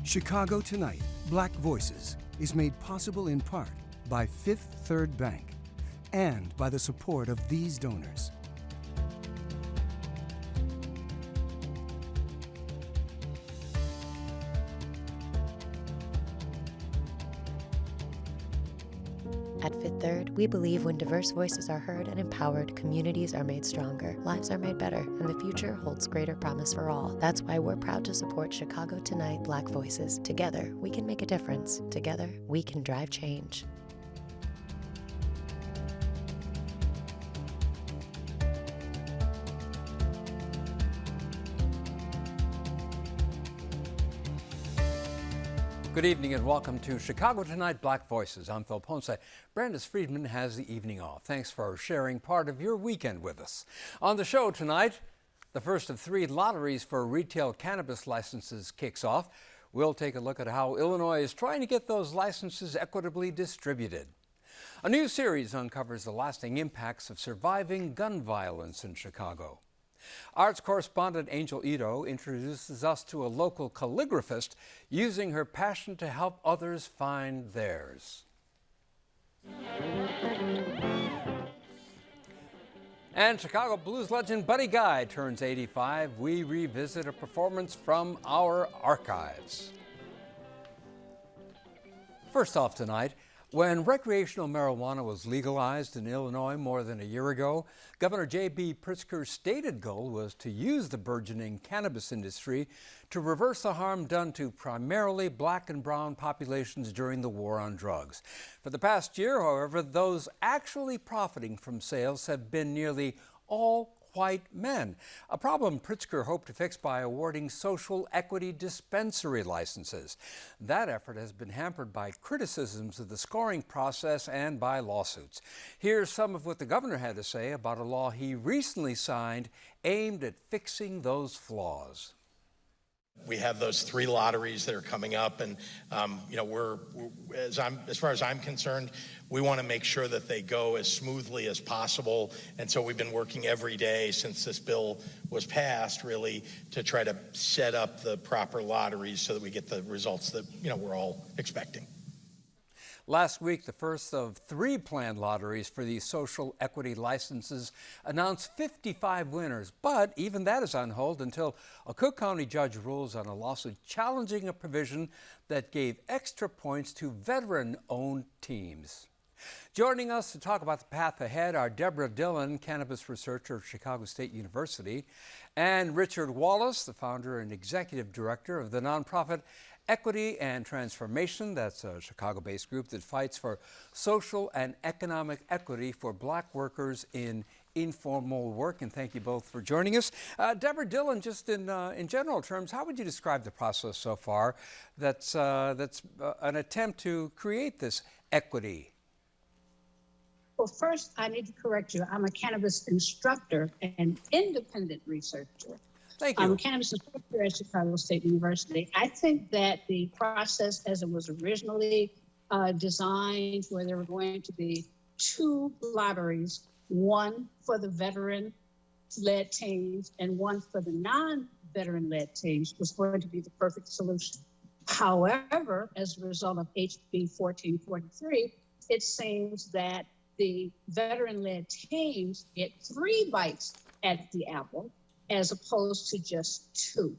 Chicago Tonight, Black Voices is made possible in part by Fifth Third Bank and by the support of these donors. At Fifth Third, we believe when diverse voices are heard and empowered, communities are made stronger, lives are made better, and the future holds greater promise for all. That's why we're proud to support Chicago Tonight Black Voices. Together, we can make a difference. Together, we can drive change. Good evening and welcome to Chicago Tonight Black Voices. I'm Phil Ponce. Brandeis Friedman has the evening off. Thanks for sharing part of your weekend with us. On the show tonight, the first of 3 lotteries for retail cannabis licenses kicks off. We'll take a look at how Illinois is trying to get those licenses equitably distributed. A new series uncovers the lasting impacts of surviving gun violence in Chicago. Arts correspondent Angel Ito introduces us to a local calligraphist using her passion to help others find theirs. And Chicago blues legend Buddy Guy turns 85. We revisit a performance from our archives. First off tonight, when recreational marijuana was legalized in Illinois more than a year ago, Governor J.B. Pritzker's stated goal was to use the burgeoning cannabis industry to reverse the harm done to primarily black and brown populations during the war on drugs. For the past year, however, those actually profiting from sales have been nearly all white men, a problem Pritzker hoped to fix by awarding social equity dispensary licenses. That effort has been hampered by criticisms of the scoring process and by lawsuits. Here's some of what the governor had to say about a law he recently signed aimed at fixing those flaws. We have those 3 lotteries that are coming up, and as far as I'm concerned, we want to make sure that they go as smoothly as possible. And so we've been working every day since this bill was passed, really, to try to set up the proper lotteries so that we get the results that we're all expecting. Last week, the first of 3 planned lotteries for these social equity licenses announced 55 winners, but even that is on hold until a Cook County judge rules on a lawsuit challenging a provision that gave extra points to veteran-owned teams. Joining us to talk about the path ahead are Deborah Dillon, cannabis researcher at Chicago State University, and Richard Wallace, the founder and executive director of the nonprofit Equity and Transformation. That's a Chicago-based group that fights for social and economic equity for black workers in informal work. And thank you both for joining us. Deborah Dillon, just in general terms, how would you describe the process so far that's an attempt to create this equity? Well, first, I need to correct you. I'm a cannabis instructor and independent researcher. Thank you. I'm a cannabis instructor at Chicago State University. I think that the process as it was originally designed, where there were going to be 2 lotteries, one for the veteran-led teams and one for the non-veteran-led teams, was going to be the perfect solution. However, as a result of HB 1443, it seems that the veteran-led teams get 3 bites at the apple, as opposed to just 2.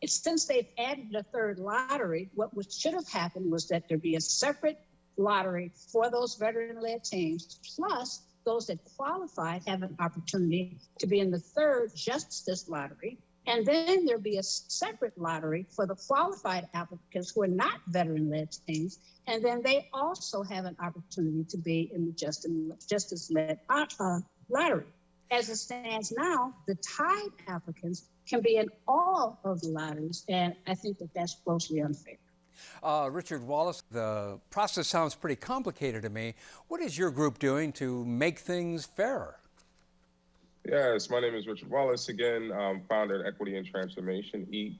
Since they've added a 3rd lottery, what should have happened was that there be a separate lottery for those veteran-led teams, plus those that qualify have an opportunity to be in the 3rd justice lottery, and then there'd be a separate lottery for the qualified applicants who are not veteran-led teams, and then they also have an opportunity to be in the justice-led lottery. As it stands now, the tied applicants can be in all of the lotteries, and I think that that's grossly unfair. Richard Wallace, the process sounds pretty complicated to me. What is your group doing to make things fairer? Yes, my name is Richard Wallace, again, founder of Equity and Transformation, EAT.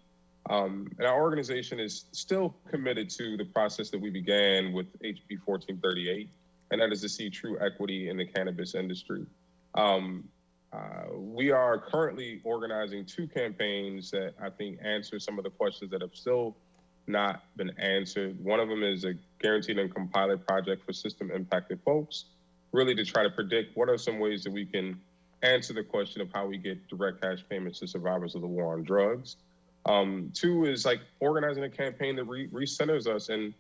And our organization is still committed to the process that we began with HB 1438, and that is to see true equity in the cannabis industry. We are currently organizing 2 campaigns that I think answer some of the questions that have still not been answered. One of them is a guaranteed income pilot project for system impacted folks, really to try to predict what are some ways that we can answer the question of how we get direct cash payments to survivors of the war on drugs. Two is like organizing a campaign that recenters us and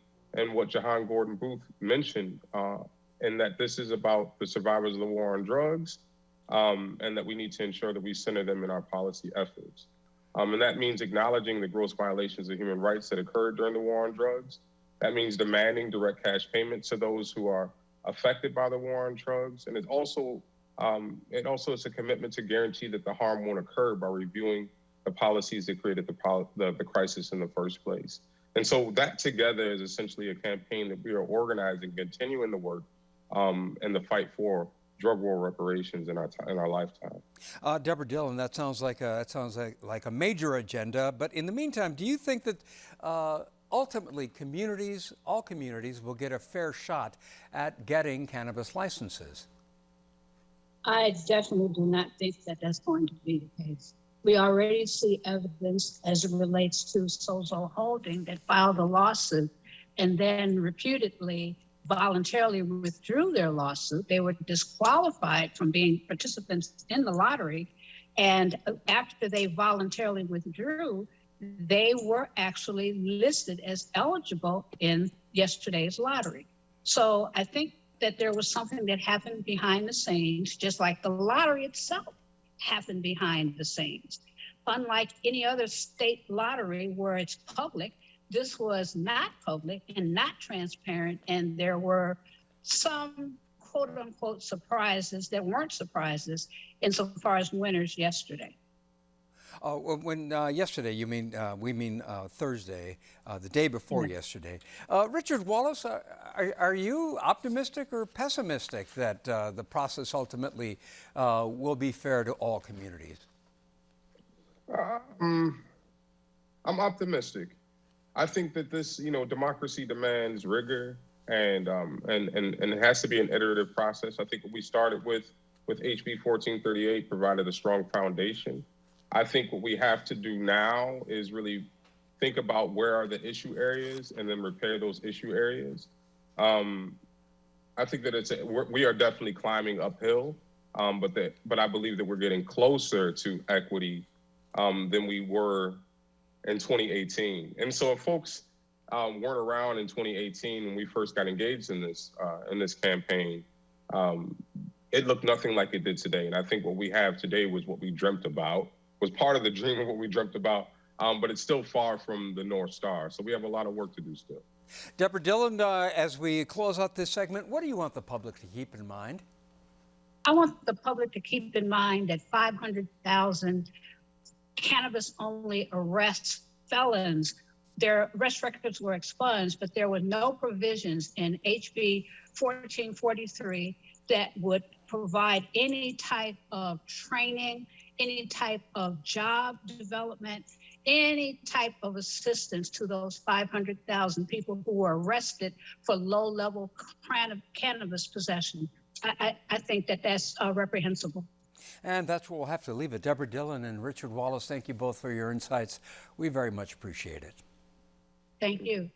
what Jahan Gordon Booth mentioned, and that this is about the survivors of the war on drugs, and that we need to ensure that we center them in our policy efforts. And that means acknowledging the gross violations of human rights that occurred during the war on drugs. That means demanding direct cash payments to those who are affected by the war on drugs. And it also is a commitment to guarantee that the harm won't occur by reviewing the policies that created the crisis in the first place. And so that together is essentially a campaign that we are organizing, continuing the work and the fight for drug war reparations in our lifetime. Deborah Dillon, that sounds like a major agenda. But in the meantime, do you think that ultimately all communities will get a fair shot at getting cannabis licenses? I definitely do not think that that's going to be the case. We already see evidence as it relates to Sozo Holding that filed a lawsuit and then reputedly voluntarily withdrew their lawsuit. They were disqualified from being participants in the lottery. And after they voluntarily withdrew, they were actually listed as eligible in yesterday's lottery. So I think that there was something that happened behind the scenes, just like the lottery itself happened behind the scenes. Unlike any other state lottery where it's public, this was not public and not transparent, and there were some quote-unquote surprises that weren't surprises insofar as winners yesterday. When yesterday, you mean we mean Thursday, the day before yesterday. Richard Wallace, are you optimistic or pessimistic that the process ultimately will be fair to all communities? I'm optimistic. I think that this, democracy demands rigor, and it has to be an iterative process. I think what we started with HB 1438 provided a strong foundation. I think what we have to do now is really think about where are the issue areas and then repair those issue areas. I think that we are definitely climbing uphill, but I believe that we're getting closer to equity than we were in 2018. And so if folks weren't around in 2018 when we first got engaged in this campaign, it looked nothing like it did today. And I think what we have today was what we dreamt about, was part of the dream of what we dreamt about, but it's still far from the North Star. So we have a lot of work to do still. Deborah Dillon, as we close out this segment, what do you want the public to keep in mind? I want the public to keep in mind that 500,000 cannabis-only arrests, felons, their arrest records were expunged, but there were no provisions in HB 1443 that would provide any type of training, any type of job development, any type of assistance to those 500,000 people who were arrested for low-level cannabis possession. I think that that's reprehensible. And that's where we'll have to leave it. Deborah Dillon and Richard Wallace, thank you both for your insights. We very much appreciate it. Thank you.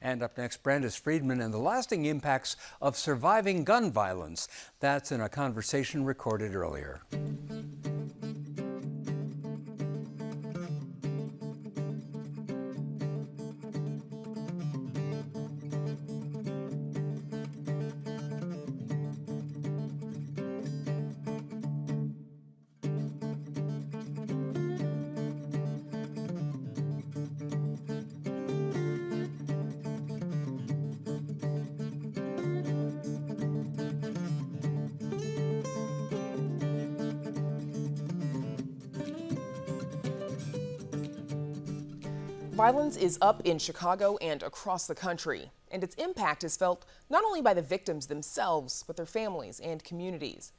And up next, Brandeis, Friedman, and the lasting impacts of surviving gun violence. That's in a conversation recorded earlier. Violence is up in Chicago and across the country, and its impact is felt not only by the victims themselves, but their families and communities.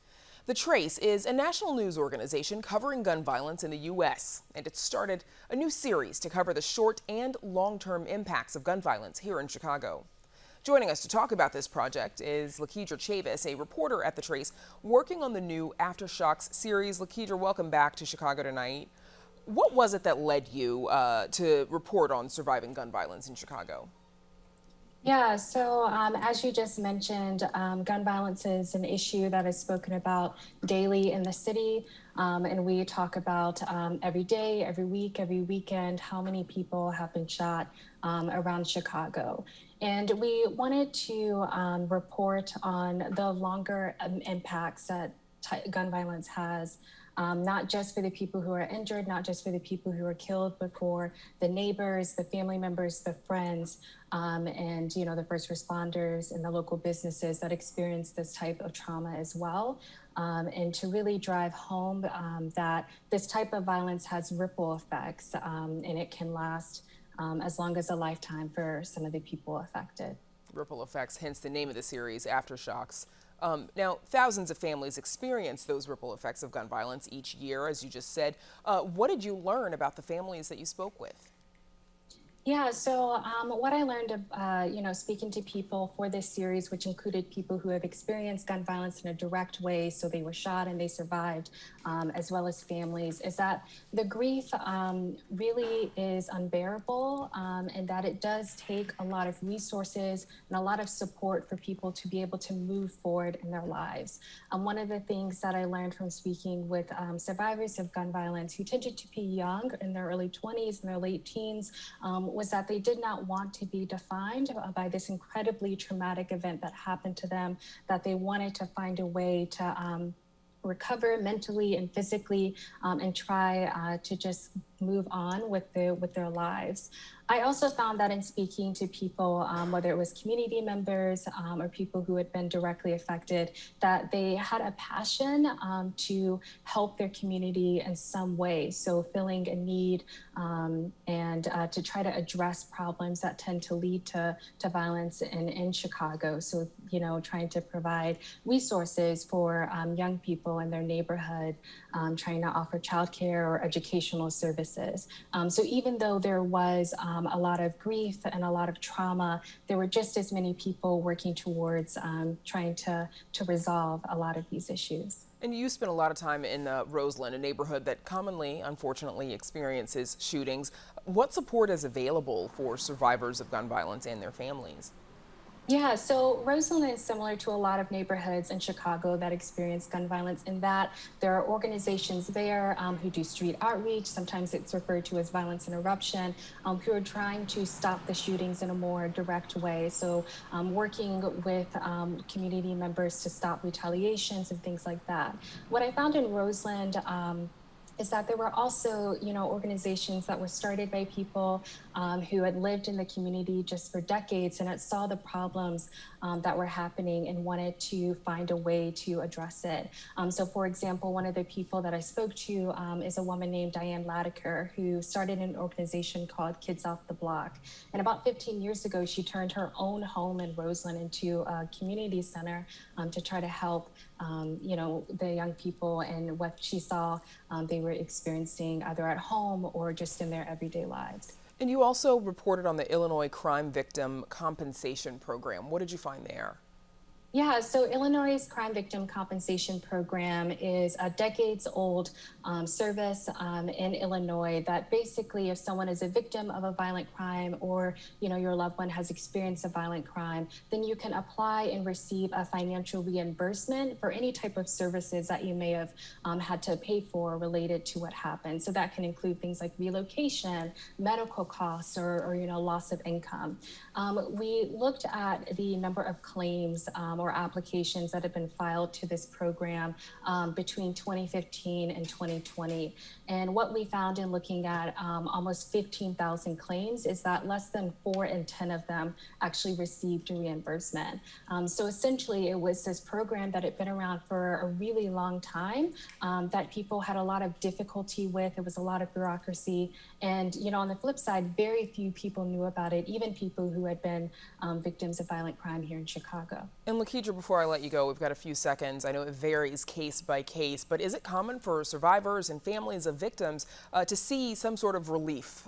The Trace is a national news organization covering gun violence in the U.S., and it started a new series to cover the short and long-term impacts of gun violence here in Chicago. Joining us to talk about this project is Lakedra Chavis, a reporter at The Trace, working on the new Aftershocks series. Lakedra, welcome back to Chicago Tonight. What was it that led you to report on surviving gun violence in Chicago? Yeah, so as you just mentioned, gun violence is an issue that is spoken about daily in the city. And we talk about every day, every week, every weekend, how many people have been shot around Chicago. And we wanted to report on the longer impacts that gun violence has, not just for the people who are injured, not just for the people who are killed, but for the neighbors, the family members, the friends, and the first responders and the local businesses that experience this type of trauma as well. And to really drive home that this type of violence has ripple effects, and it can last as long as a lifetime for some of the people affected. Ripple effects, hence the name of the series, Aftershocks. Now, thousands of families experience those ripple effects of gun violence each year, as you just said. What did you learn about the families that you spoke with? Yeah, so what I learned, speaking to people for this series, which included people who have experienced gun violence in a direct way, so they were shot and they survived, as well as families, is that the grief really is unbearable, and that it does take a lot of resources and a lot of support for people to be able to move forward in their lives. One of the things that I learned from speaking with survivors of gun violence who tended to be young, in their early 20s and their late teens, was that they did not want to be defined by this incredibly traumatic event that happened to them, that they wanted to find a way to recover mentally and physically, and try to just move on with their lives. I also found that in speaking to people, whether it was community members or people who had been directly affected, that they had a passion to help their community in some way. So feeling a need and to try to address problems that tend to lead to violence in Chicago. So, trying to provide resources for young people in their neighborhood, trying to offer childcare or educational services. So even though there was a lot of grief and a lot of trauma, there were just as many people working towards trying to resolve a lot of these issues. And you spent a lot of time in Roseland, a neighborhood that commonly, unfortunately, experiences shootings. What support is available for survivors of gun violence and their families? Yeah, so Roseland is similar to a lot of neighborhoods in Chicago that experience gun violence in that there are organizations there who do street outreach, sometimes it's referred to as violence interruption, who are trying to stop the shootings in a more direct way. So working with community members to stop retaliations and things like that. What I found in Roseland is that there were also, organizations that were started by people who had lived in the community just for decades and had saw the problems that were happening and wanted to find a way to address it. So for example, one of the people that I spoke to is a woman named Diane Latiker, who started an organization called Kids Off the Block. And about 15 years ago, she turned her own home in Roseland into a community center to try to help the young people and what she saw they were experiencing either at home or just in their everyday lives. And you also reported on the Illinois Crime Victim Compensation Program. What did you find there? Yeah, so Illinois' Crime Victim Compensation Program is a decades-old service in Illinois that basically, if someone is a victim of a violent crime or your loved one has experienced a violent crime, then you can apply and receive a financial reimbursement for any type of services that you may have had to pay for related to what happened. So that can include things like relocation, medical costs, or loss of income. We looked at the number of claims or applications that have been filed to this program between 2015 and 2020. And what we found in looking at almost 15,000 claims is that less than 4 in 10 of them actually received a reimbursement. So essentially, it was this program that had been around for a really long time that people had a lot of difficulty with. It was a lot of bureaucracy. And, on the flip side, very few people knew about it, even people who had been victims of violent crime here in Chicago. And Lakeidra, before I let you go, we've got a few seconds. I know it varies case by case, but is it common for survivors and families of victims to see some sort of relief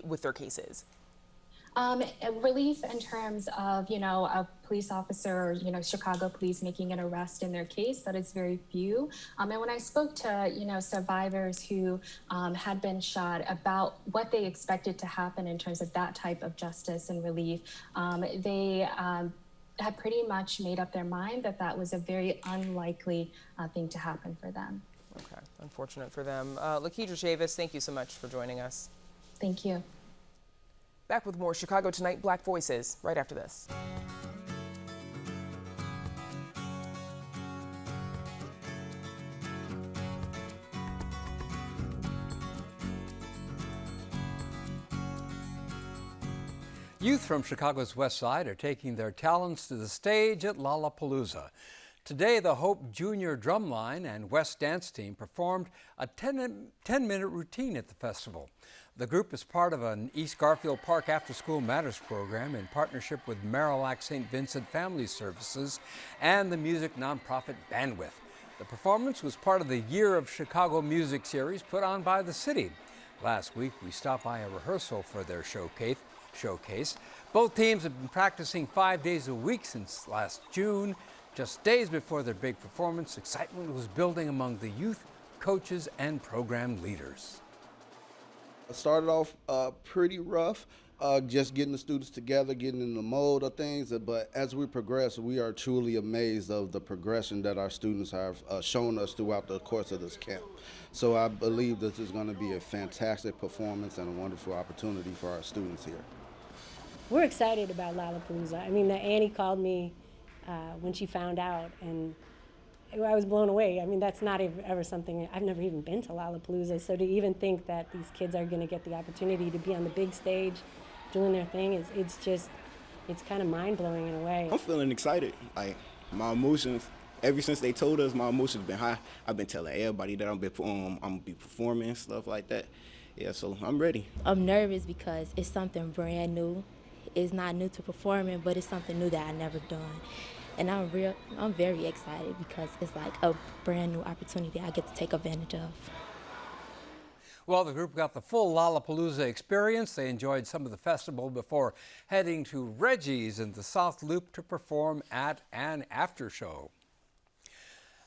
with their cases? Relief in terms of, a police officer or, Chicago police making an arrest in their case, that is very few. And when I spoke to, survivors who had been shot about what they expected to happen in terms of that type of justice and relief, they had pretty much made up their mind that that was a very unlikely thing to happen for them. Okay, unfortunate for them. Lakedra Chavis, thank you so much for joining us. Thank you. Back with more Chicago Tonight Black Voices right after this. Youth from Chicago's West Side are taking their talents to the stage at Lollapalooza. Today, the Hope Junior Drumline and West Dance Team performed a 10-minute routine at the festival. The group is part of an East Garfield Park After School Matters program in partnership with Marillac St. Vincent Family Services and the music nonprofit Bandwidth. The performance was part of the Year of Chicago Music series put on by the city. Last week, we stopped by a rehearsal for their showcase. Both teams have been practicing 5 days a week since last June. Just days before their big performance, excitement was building among the youth, coaches, and program leaders. It started off pretty rough, just getting the students together, getting in the mode of things. But as we progress, we are truly amazed of the progression that our students have shown us throughout the course of this camp. So I believe this is going to be a fantastic performance and a wonderful opportunity for our students here. We're excited about Lollapalooza. I mean, Annie called me when she found out, and I was blown away. I mean, that's not ever something, I've never even been to Lollapalooza, so to even think that these kids are going to get the opportunity to be on the big stage doing their thing, it's kind of mind-blowing in a way. I'm feeling excited. Like, my emotions, ever since they told us, my emotions been high. I've been telling everybody that I'm going to be performing and stuff like that. Yeah, so I'm ready. I'm nervous because it's something brand new. It's not new to performing, but it's something new that I've never done. And I'm very excited because it's like a brand new opportunity I get to take advantage of. Well, the group got the full Lollapalooza experience. They enjoyed some of the festival before heading to Reggie's in the South Loop to perform at an after show.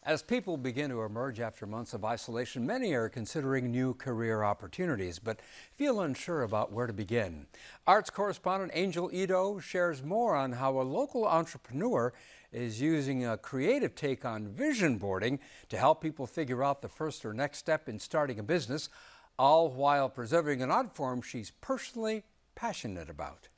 As people begin to emerge after months of isolation, many are considering new career opportunities, but feel unsure about where to begin. Arts correspondent Angel Ito shares more on how a local entrepreneur is using a creative take on vision boarding to help people figure out the first or next step in starting a business, all while preserving an art form she's personally passionate about.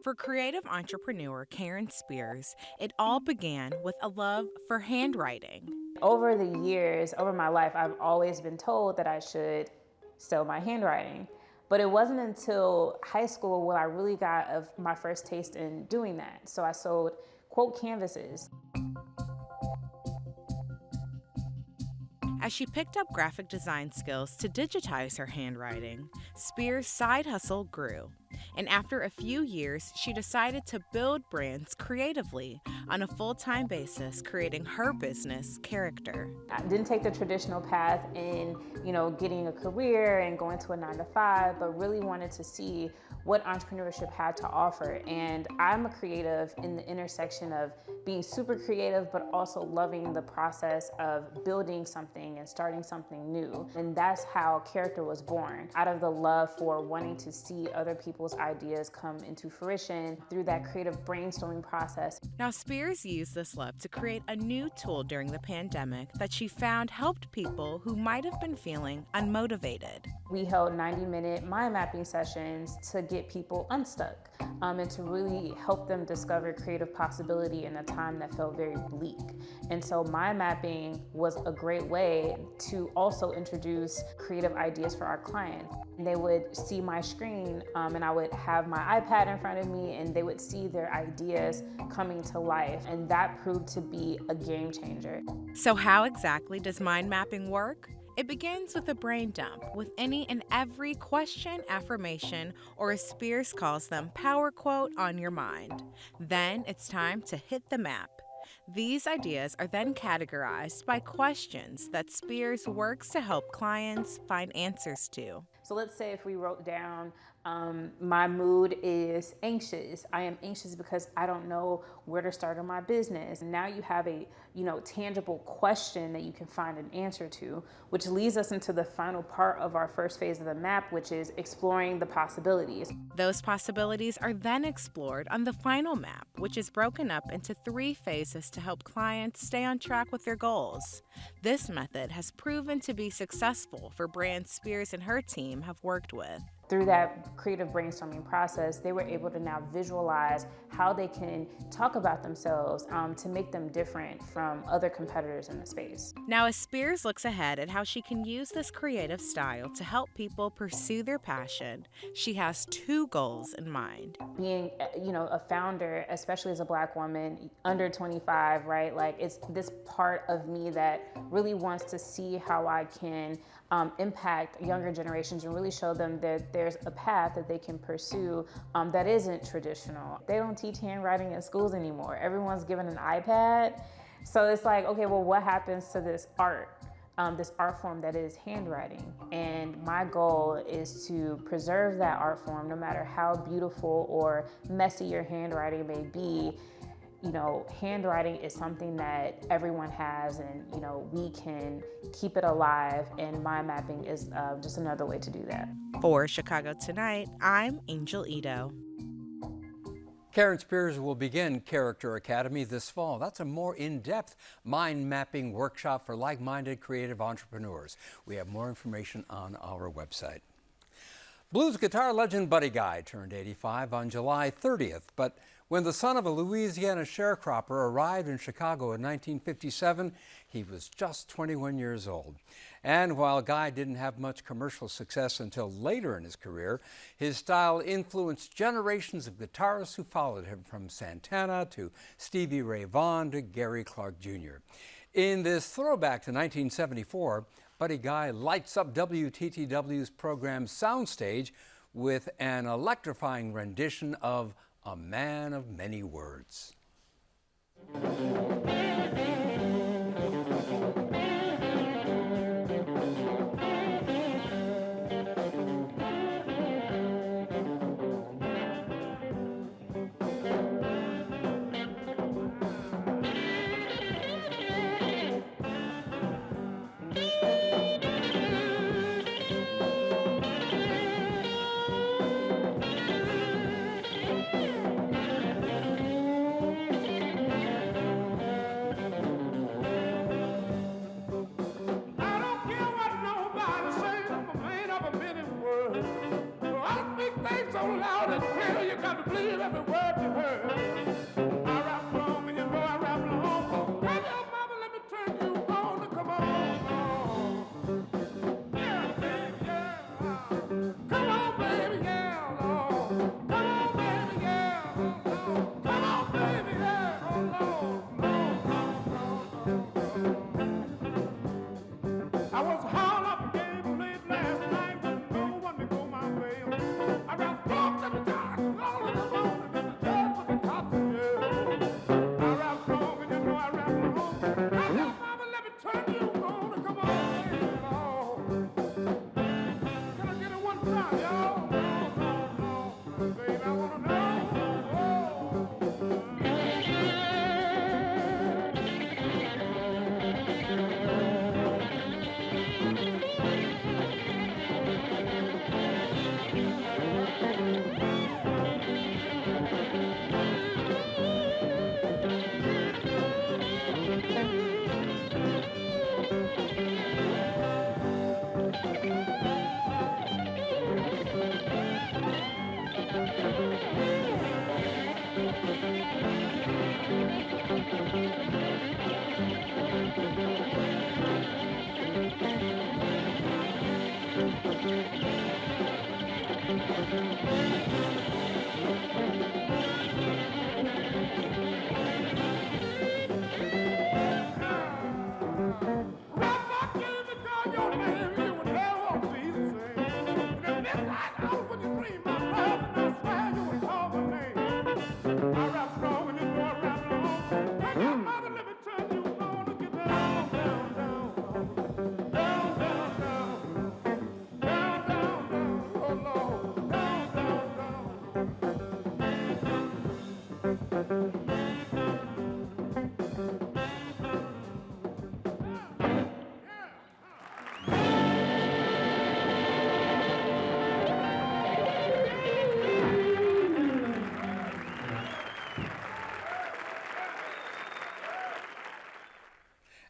For creative entrepreneur Karen Spears, it all began with a love for handwriting. Over the years, over my life, I've always been told that I should sell my handwriting. But it wasn't until high school where I really got my first taste in doing that. So I sold quote canvases. As she picked up graphic design skills to digitize her handwriting, Spears' side hustle grew. And after a few years, she decided to build brands creatively on a full-time basis, creating her business Character. I didn't take the traditional path in, getting a career and going to a 9-to-5, but really wanted to see what entrepreneurship had to offer. And I'm a creative in the intersection of being super creative, but also loving the process of building something and starting something new. And that's how Character was born, out of the love for wanting to see other people's ideas come into fruition through that creative brainstorming process. Now, Spears used this love to create a new tool during the pandemic that she found helped people who might have been feeling unmotivated. We held 90-minute mind mapping sessions to get people unstuck and to really help them discover creative possibility in a time that felt very bleak. And so mind mapping was a great way to also introduce creative ideas for our clients. They would see my screen and I would have my iPad in front of me and they would see their ideas coming to life. And that proved to be a game changer. So how exactly does mind mapping work? It begins with a brain dump with any and every question, affirmation, or as Spears calls them, power quote on your mind. Then it's time to hit the map. These ideas are then categorized by questions that Spears works to help clients find answers to. So let's say if we wrote down, my mood is anxious. I am anxious because I don't know where to start on my business. Now you have a, tangible question that you can find an answer to, which leads us into the final part of our first phase of the map, which is exploring the possibilities. Those possibilities are then explored on the final map, which is broken up into 3 phases to help clients stay on track with their goals. This method has proven to be successful for brands Spears and her team have worked with. Through that creative brainstorming process, they were able to now visualize how they can talk about themselves to make them different from other competitors in the space. Now, as Spears looks ahead at how she can use this creative style to help people pursue their passion, she has 2 goals in mind. Being, a founder, especially as a Black woman, under 25, right? Like, it's this part of me that really wants to see how I can impact younger generations and really show them that there's a path that they can pursue that isn't traditional. They don't teach handwriting in schools anymore. Everyone's given an iPad. So it's like, okay, well, what happens to this art form that is handwriting? And my goal is to preserve that art form, no matter how beautiful or messy your handwriting may be. Handwriting is something that everyone has, and, we can keep it alive, and mind mapping is just another way to do that. For Chicago Tonight, I'm Angel Ito. Karen Spears will begin Character Academy this fall. That's a more in-depth mind-mapping workshop for like-minded creative entrepreneurs. We have more information on our website. Blues guitar legend Buddy Guy turned 85 on July 30th, but when the son of a Louisiana sharecropper arrived in Chicago in 1957, he was just 21 years old. And while Guy didn't have much commercial success until later in his career, his style influenced generations of guitarists who followed him, from Santana to Stevie Ray Vaughan to Gary Clark Jr. In this throwback to 1974, Buddy Guy lights up WTTW's program Soundstage with an electrifying rendition of A Man of Many Words.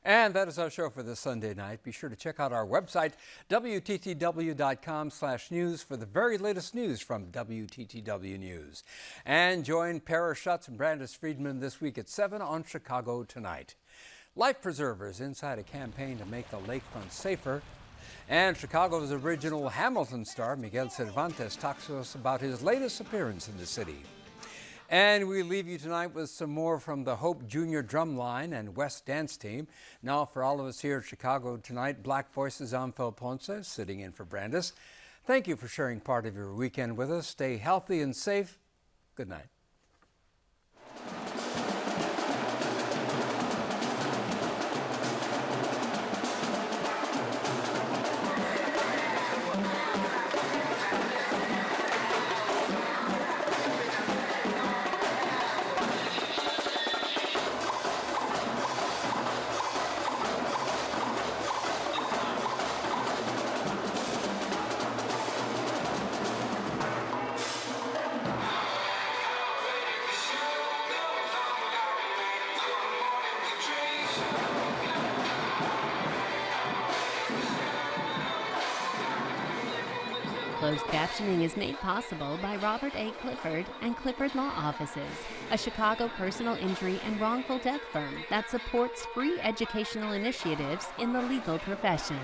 And that is our show for this Sunday night. Be sure to check out our website, WTTW.com/news, for the very latest news from WTTW News. And join Para Schutz and Brandeis Friedman this week at 7 on Chicago Tonight. Life preservers inside a campaign to make the lakefront safer. And Chicago's original Hamilton star, Miguel Cervantes, talks to us about his latest appearance in the city. And we leave you tonight with some more from the Hope Junior Drumline and West Dance Team. Now, for all of us here at Chicago Tonight, Black Voices, I'm Phil Ponce, sitting in for Brandeis. Thank you for sharing part of your weekend with us. Stay healthy and safe. Good night. Closed captioning is made possible by Robert A. Clifford and Clifford Law Offices, a Chicago personal injury and wrongful death firm that supports free educational initiatives in the legal profession.